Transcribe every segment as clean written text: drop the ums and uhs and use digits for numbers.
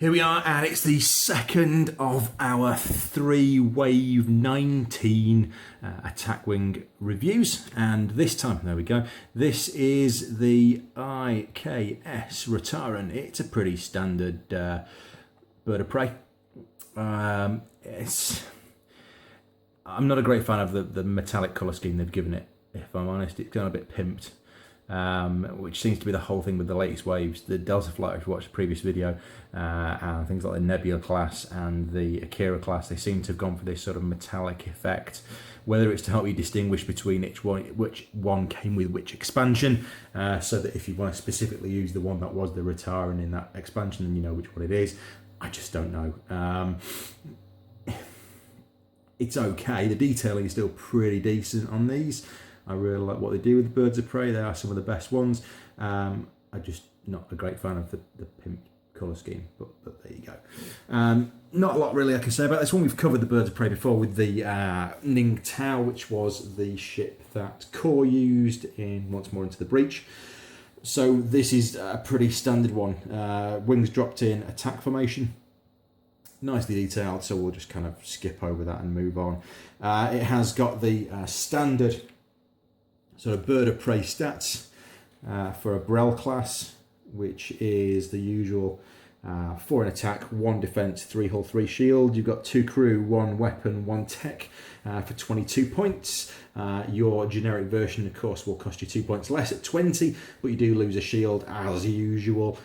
Here we are, and it's the second of our 3-wave 19 attack wing reviews. And this time, there we go, this is the IKS Rotarran. It's a pretty standard bird of prey. I'm not a great fan of the metallic colour scheme they've given it, if I'm honest. It's gone a bit pimped. Which seems to be the whole thing with the latest waves. The Delta Flight, if you watched the previous video, and things like the Nebula class and the Akira class, they seem to have gone for this sort of metallic effect, whether it's to help you distinguish between which one came with which expansion, so that if you want to specifically use the one that was the Rotarran in that expansion, then you know which one it is. I just don't know. It's okay. The detailing is still pretty decent on these. I really like what they do with the birds of prey. They are some of the best ones. I'm just not a great fan of the pimp colour scheme, but there you go. Not a lot really I can say about this one. We've covered the birds of prey before with the Ning Tao, which was the ship that Core used in Once More Into the Breach. So this is a pretty standard one. Wings dropped in, attack formation. Nicely detailed, so we'll just kind of skip over that and move on. It has got the standard sort of bird of prey stats for a B'Rel class, which is the usual 4 in attack, 1 defense, 3 hull, 3 shield. You've got 2 crew, 1 weapon, 1 tech for 22 points. Your generic version, of course, will cost you 2 points less at 20, but you do lose a shield as usual.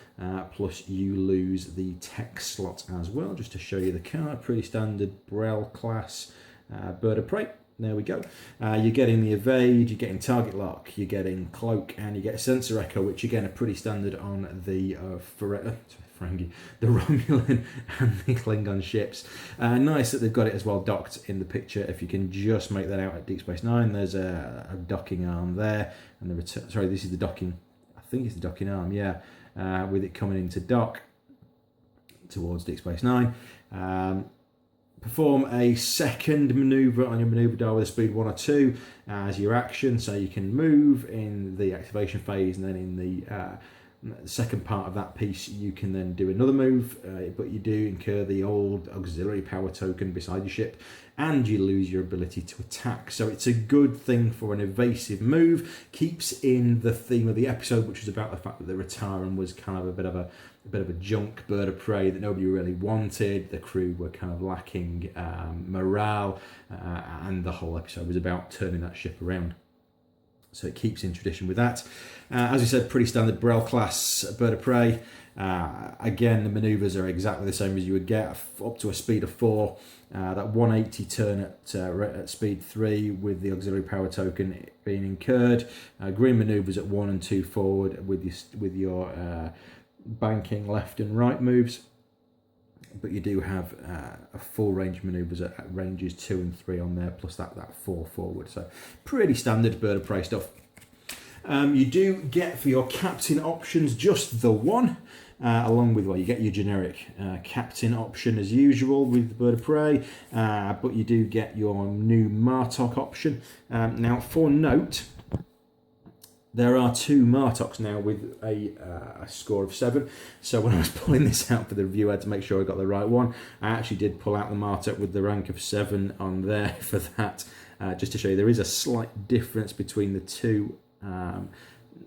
Plus you lose the tech slot as well, just to show you the card. Pretty standard B'Rel class bird of prey. There we go. You're getting the evade, you're getting target lock, you're getting cloak, and you get sensor echo, which again are pretty standard on the the Romulan and the Klingon ships. Nice that they've got it as well docked in the picture. If you can just make that out at Deep Space Nine, there's a docking arm there, and the this is the docking. I think it's the docking arm, yeah, with it coming into dock towards Deep Space Nine. Perform a second manoeuvre on your manoeuvre dial with a speed 1 or 2 as your action, so you can move in the activation phase, and then in the second part of that piece you can then do another move, but you do incur the old auxiliary power token beside your ship, and you lose your ability to attack. So it's a good thing for an evasive move. Keeps in the theme of the episode, which was about the fact that the Rotarran was kind of a bit of a junk bird of prey that nobody really wanted. The crew were kind of lacking morale, and the whole episode was about turning that ship around. So it keeps in tradition with that. As we said, pretty standard B'Rel class bird of prey. Again, the manoeuvres are exactly the same as you would get, up to a speed of 4. That 180 turn at speed 3 with the auxiliary power token being incurred. Green manoeuvres at 1 and 2 forward with your banking left and right moves. But you do have a full range manoeuvres at ranges 2 and 3 on there, plus that 4 forward. So pretty standard bird of prey stuff. You do get for your captain options just the one, along with, well, you get your generic captain option as usual with the bird of prey, but you do get your new Martok option. Now, for note, there are 2 Martoks now with a score of 7. So when I was pulling this out for the review, I had to make sure I got the right one. I actually did pull out the Martok with the rank of 7 on there for that, just to show you there is a slight difference between the 2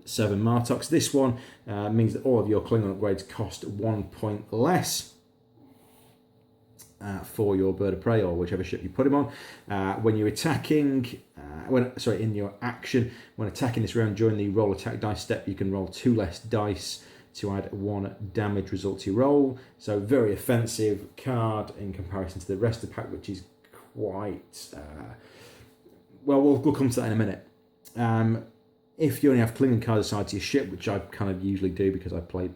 7 Martoks. This one means that all of your Klingon upgrades cost 1 point less for your bird of prey or whichever ship you put him on. When you're attacking, in your action, when attacking this round during the roll attack dice step, you can roll 2 less dice to add 1 damage result to your roll. So very offensive card in comparison to the rest of the pack, which is quite well, we'll come to that in a minute. If you only have Klingon cards assigned to your ship, which I kind of usually do because I play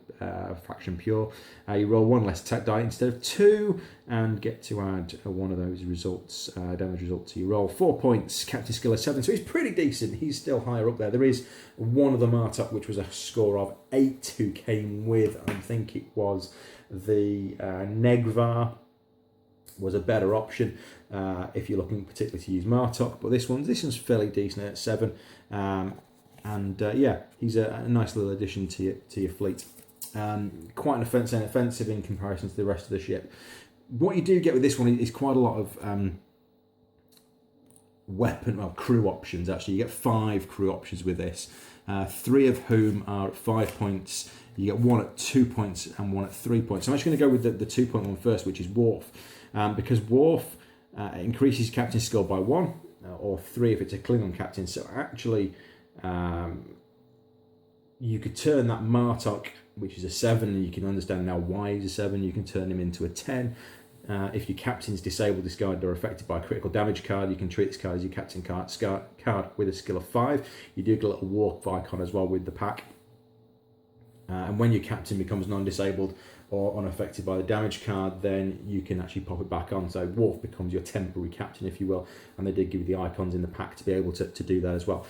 Faction Pure, you roll 1 less attack die instead of 2 and get to add 1 of those results, damage result to your roll. 4 points, captain skill is 7, so he's pretty decent. He's still higher up there. There is one of the Martok, which was a score of 8, who came with, I think it was the Negvar, was a better option if you're looking particularly to use Martok, but this one's fairly decent at 7. Yeah, he's a nice little addition to your fleet. Quite an offensive in comparison to the rest of the ship. What you do get with this one is quite a lot of crew options. Actually, you get 5 crew options with this, 3 of whom are at 5 points. You get 1 at 2 points and 1 at 3 points. So I'm actually going to go with the 2-point one first, which is Worf, because Worf increases captain skill by 1, or 3 if it's a Klingon captain. So actually, you could turn that Martok, which is a 7, and you can understand now why he's a 7. You can turn him into a 10. If your captain's disabled, discarded, or affected by a critical damage card, you can treat this card as your captain card with a skill of 5. You do get a little Worf icon as well with the pack. And when your captain becomes non-disabled or unaffected by the damage card, then you can actually pop it back on. So Worf becomes your temporary captain, if you will. And they did give you the icons in the pack to be able to do that as well.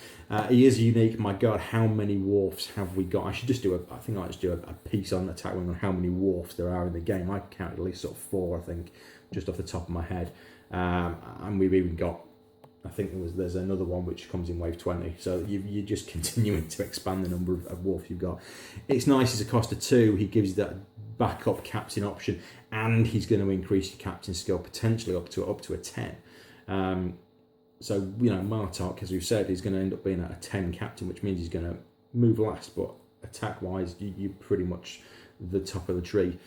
He is unique. My God, how many Worfs have we got? I should just do I think I'll just do a piece on Attack Wing on how many Worfs there are in the game. I counted at least sort of 4, I think, just off the top of my head. And we've even got, I think there's another one which comes in wave 20. So you're just continuing to expand the number of Worf you've got. It's nice. It's a cost of 2. He gives you that backup captain option, and he's going to increase your captain skill potentially up to a 10. So Martok, as we've said, is going to end up being a 10 captain, which means he's going to move last. But attack wise, you're pretty much the top of the tree,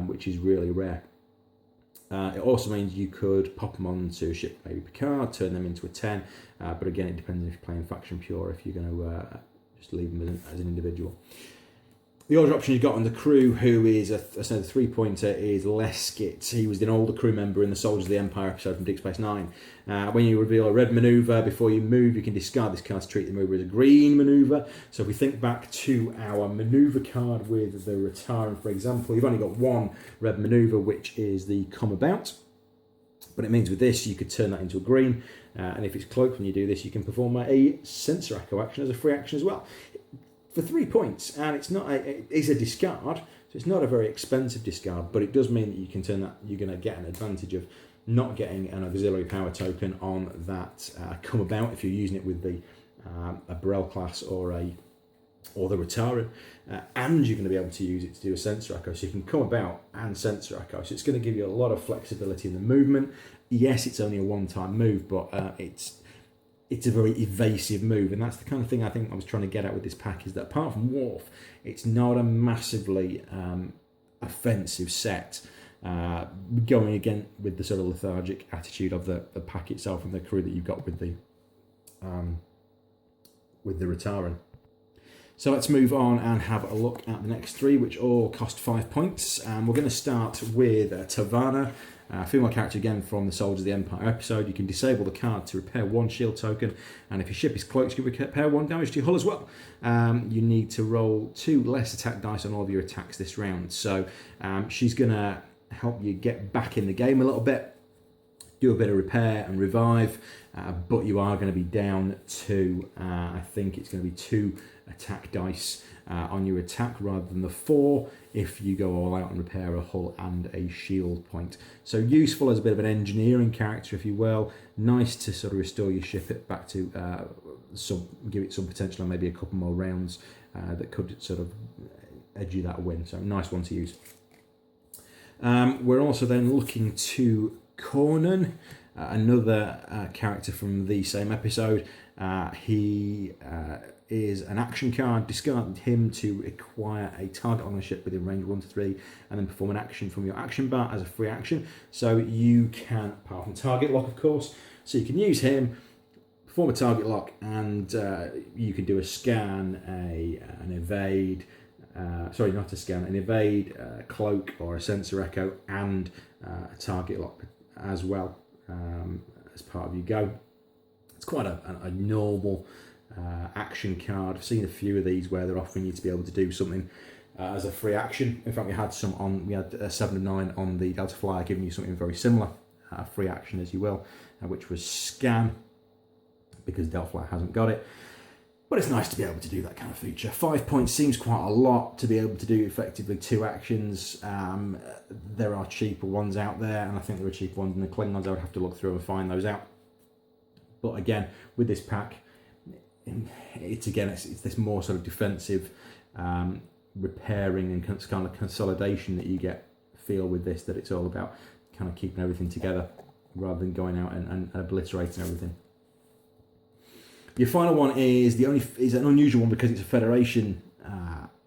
which is really rare. It also means you could pop them onto a ship, maybe Picard, turn them into a 10. But again, it depends if you're playing faction pure, if you're going to just leave them as an individual. The other option you've got on the crew, who is the 3-pointer, is Leskit. He was an older crew member in the Soldiers of the Empire episode from Deep Space Nine. When you reveal a red manoeuvre before you move, you can discard this card to treat the manoeuvre as a green manoeuvre. So if we think back to our manoeuvre card with the Rotarran, for example, you've only got 1 red manoeuvre, which is the come about. But it means with this, you could turn that into a green. And if it's cloaked when you do this, you can perform a sensor echo action as a free action as well. For 3 points, and it is a discard, so it's not a very expensive discard, but it does mean that you can turn that, you're going to get an advantage of not getting an auxiliary power token on that come about if you're using it with the a B'Rel class or the Rotarran, and you're going to be able to use it to do a sensor echo, so you can come about and sensor echo. So it's going to give you a lot of flexibility in the movement. Yes, it's only a one-time move, but it's a very evasive move, and that's the kind of thing I think I was trying to get at with this pack, is that apart from Worf, it's not a massively offensive set, going again with the sort of lethargic attitude of the pack itself and the crew that you've got with the Rotarran. So let's move on and have a look at the next 3, which all cost 5 points. We're going to start with Havana. Female character again from the Soldiers of the Empire episode. You can disable the card to repair 1 shield token, and if your ship is cloaked, you can repair 1 damage to your hull as well. You need to roll 2 less attack dice on all of your attacks this round. So she's going to help you get back in the game a little bit, do a bit of repair and revive, but you are going to be down to, I think it's going to be 2 attack dice on your attack rather than the 4 if you go all out and repair a hull and a shield point. So useful as a bit of an engineering character, if you will. Nice to sort of restore your ship back to give it some potential and maybe a couple more rounds that could sort of edge you that win. So nice one to use. We're also then looking to Cornyn, another character from the same episode. He is an action card. Discard him to acquire a target on a ship within range 1 to 3, and then perform an action from your action bar as a free action. So you can, apart from target lock, of course, so you can use him, perform a target lock, and you can do a scan, an evade. Sorry, not a scan, an evade, cloak, or a sensor echo, and a target lock as well as part of your go. It's quite a normal action card. I've seen a few of these where they're offering you to be able to do something as a free action. In fact, we had 7 of 9 on the Delta Flyer giving you something very similar, free action as you will, which was scan, because Delta Flyer hasn't got it. But it's nice to be able to do that kind of feature. 5 points seems quite a lot to be able to do effectively 2 actions. There are cheaper ones out there, and I think there are cheaper ones in the Klingons. I would have to look through and find those out. But again, with this pack, it's this more sort of defensive repairing and kind of consolidation that you feel with this, that it's all about kind of keeping everything together rather than going out and obliterating everything. Your final one is an unusual one because it's a Federation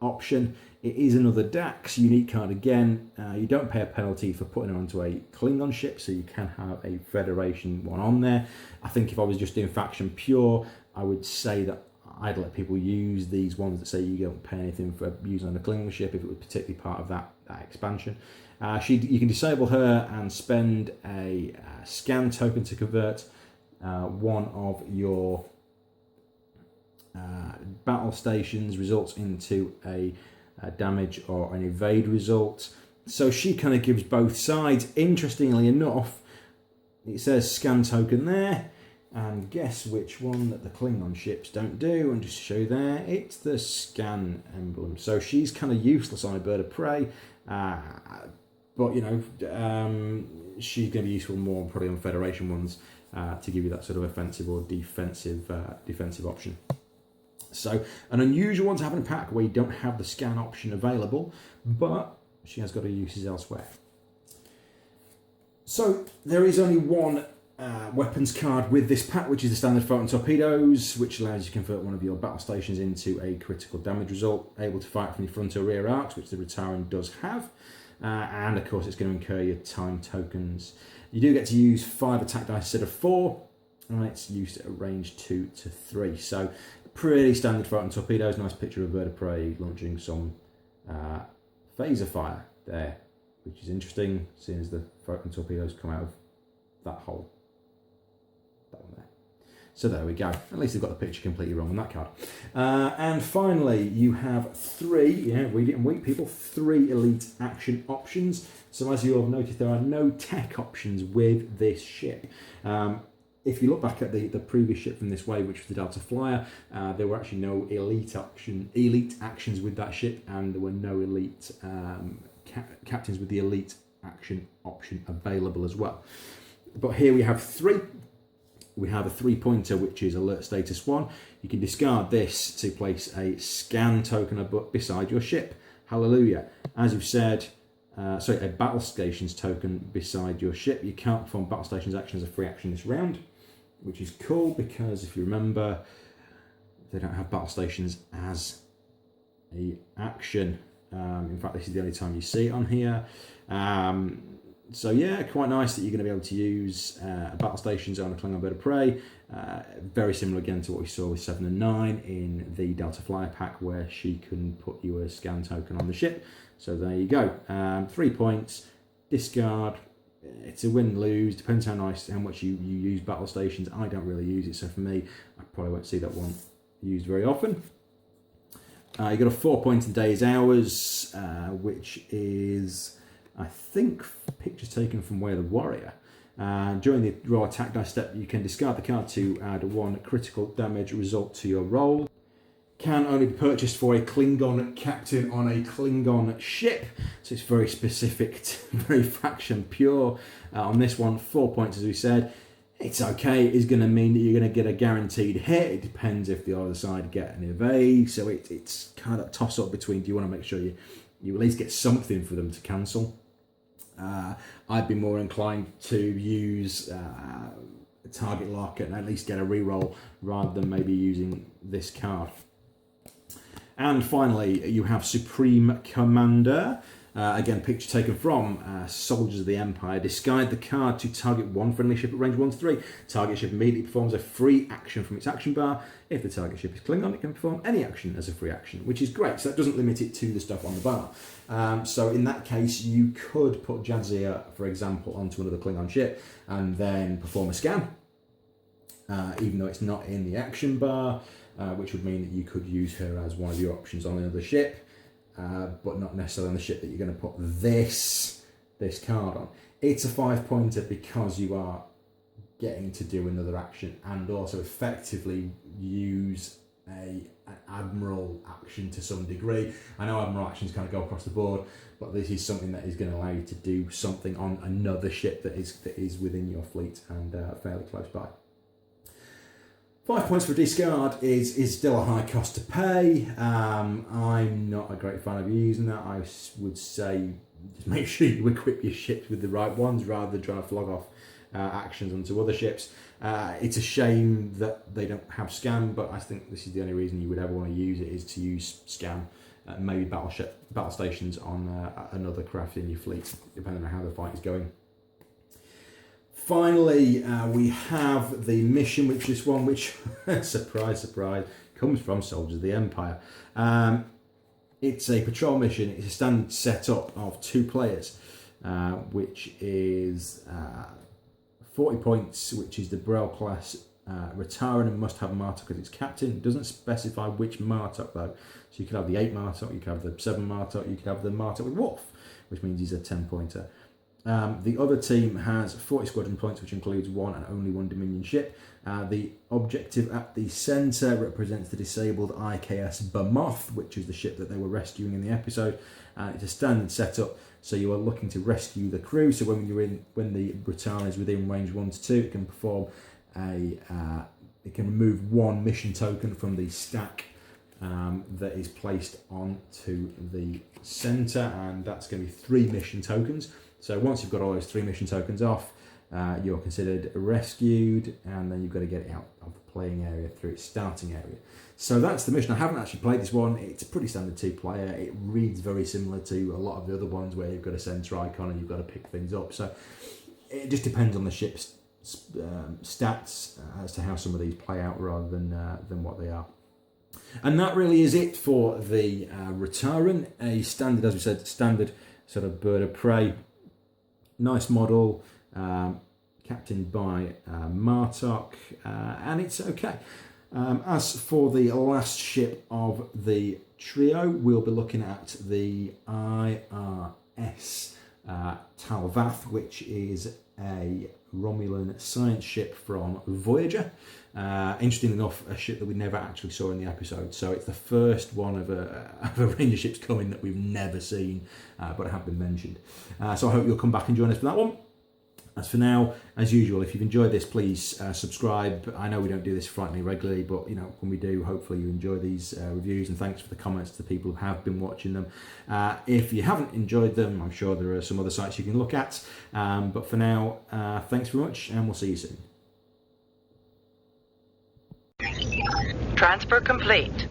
option. It is another Dax unique card again. You don't pay a penalty for putting it onto a Klingon ship, so you can have a Federation one on there. I think if I was just doing faction pure, I would say that I'd let people use these ones that say you don't pay anything for using on a Klingon ship if it was particularly part of that expansion. You can disable her and spend a scan token to convert one of your battle stations results into a damage or an evade result. So she kind of gives both sides. Interestingly enough, it says scan token there, and guess which one that the Klingon ships don't do, and just to show you there, it's the scan emblem. So she's kind of useless on a bird of prey, but you know, she's going to be useful more probably on Federation ones to give you that sort of offensive or defensive option. So an unusual one to have in a pack where you don't have the scan option available, but she has got her uses elsewhere. So there is only one weapons card with this pack, which is the standard photon torpedoes, which allows you to convert one of your battle stations into a critical damage result, able to fight from your front or rear arcs, which the Rotarran does have, and of course it's going to incur your time tokens. You do get to use 5 attack dice instead of 4, and it's used at a range 2 to 3. So pretty standard photon torpedoes. Nice picture of a bird of prey launching some phaser fire there, which is interesting, seeing as the photon torpedoes come out of that hole. That one there. So there we go. At least they've got the picture completely wrong on that card. And finally, you have 3, read it and weep people, 3 elite action options. So as you'll have noticed, there are no tech options with this ship. If you look back at the previous ship from this wave, which was the Delta Flyer, there were actually no elite actions with that ship, and there were no elite captains with the elite action option available as well. But here we have 3. We have a 3-pointer, which is alert status 1. You can discard this to place a scan token beside your ship. Hallelujah. As you've said, a battle stations token beside your ship. You can't perform battle stations action as a free action this round, which is cool because if you remember, they don't have battle stations as a action. In fact, this is the only time you see it on here. So yeah, quite nice that you're going to be able to use battle stations on a Klingon Bird of Prey. Very similar again to what we saw with 7 and 9 in the Delta Flyer pack, where she can put you a scan token on the ship. So there you go. 3 points, discard. It's a win-lose, depends how much you use battle stations. I don't really use it, so for me, I probably won't see that one used very often. You've got a 4-point in days hours, which is, I think, pictures taken from Way of the Warrior. During the raw attack dice step, you can discard the card to add 1 critical damage result to your roll. Can only be purchased for a Klingon captain on a Klingon ship, so it's very specific, very faction pure. On this one, 4 points, as we said. It's okay. It's going to mean that you're going to get a guaranteed hit. It depends if the other side get an evade, so it's kind of a toss-up between, do you want to make sure you at least get something for them to cancel? I'd be more inclined to use a target lock and at least get a reroll rather than maybe using this card. And finally, you have Supreme Commander. Again, picture taken from Soldiers of the Empire. Discard the card to target 1 friendly ship at range 1 to 3. Target ship immediately performs a free action from its action bar. If the target ship is Klingon, it can perform any action as a free action, which is great. So that doesn't limit it to the stuff on the bar. So in that case, you could put Jadzia, for example, onto another Klingon ship and then perform a scan, even though it's not in the action bar. Which would mean that you could use her as one of your options on another ship, but not necessarily on the ship that you're going to put this card on. It's a 5-pointer because you are getting to do another action and also effectively use an Admiral action to some degree. I know Admiral actions kind of go across the board, but this is something that is going to allow you to do something on another ship that is within your fleet and fairly close by. 5 points for discard is still a high cost to pay. I'm not a great fan of using that. I would say just make sure you equip your ships with the right ones rather than trying to flog off actions onto other ships. It's a shame that they don't have scan, but I think this is the only reason you would ever want to use it, is to use scan, maybe battle stations on another craft in your fleet, depending on how the fight is going. Finally, we have the mission, which is one which, surprise, surprise, comes from Soldiers of the Empire. It's a patrol mission. It's a standard setup of 2 players, which is 40 points, which is the B'Rel class Rotarran, and must have Martok as its captain. It doesn't specify which Martok though. So you could have the 8 Martok, you could have the 7 Martok, you could have the Martok with Worf, which means he's a 10-pointer. The other team has 40 squadron points, which includes 1 and only 1 Dominion ship. The objective at the centre represents the disabled IKS Behemoth, which is the ship that they were rescuing in the episode. It's a standard setup, so you are looking to rescue the crew. So when the Rotarran is within range 1 to 2, it can perform it can remove 1 mission token from the stack that is placed onto the centre, and that's going to be 3 mission tokens. So once you've got all those 3 mission tokens off, you're considered rescued, and then you've got to get it out of the playing area through its starting area. So that's the mission. I haven't actually played this one. It's a pretty standard 2-player. It reads very similar to a lot of the other ones where you've got a centre icon and you've got to pick things up. So it just depends on the ship's stats as to how some of these play out rather than what they are. And that really is it for the Rotarran. A standard, as we said, standard sort of bird of prey. Nice model, captained by Martok, and it's okay. As for the last ship of the trio, we'll be looking at the IRS Talvath, which is a Romulan science ship from Voyager. Interesting enough, a ship that we never actually saw in the episode, so it's the first one of a range of ships coming that we've never seen, but have been mentioned. So I hope you'll come back and join us for that one. As for now, as usual, if you've enjoyed this, please subscribe. I know we don't do this frighteningly regularly, but when we do, hopefully you enjoy these reviews, and thanks for the comments to the people who have been watching them. If you haven't enjoyed them, I'm sure there are some other sites you can look at. But for now, thanks very much, and we'll see you soon. Transfer complete.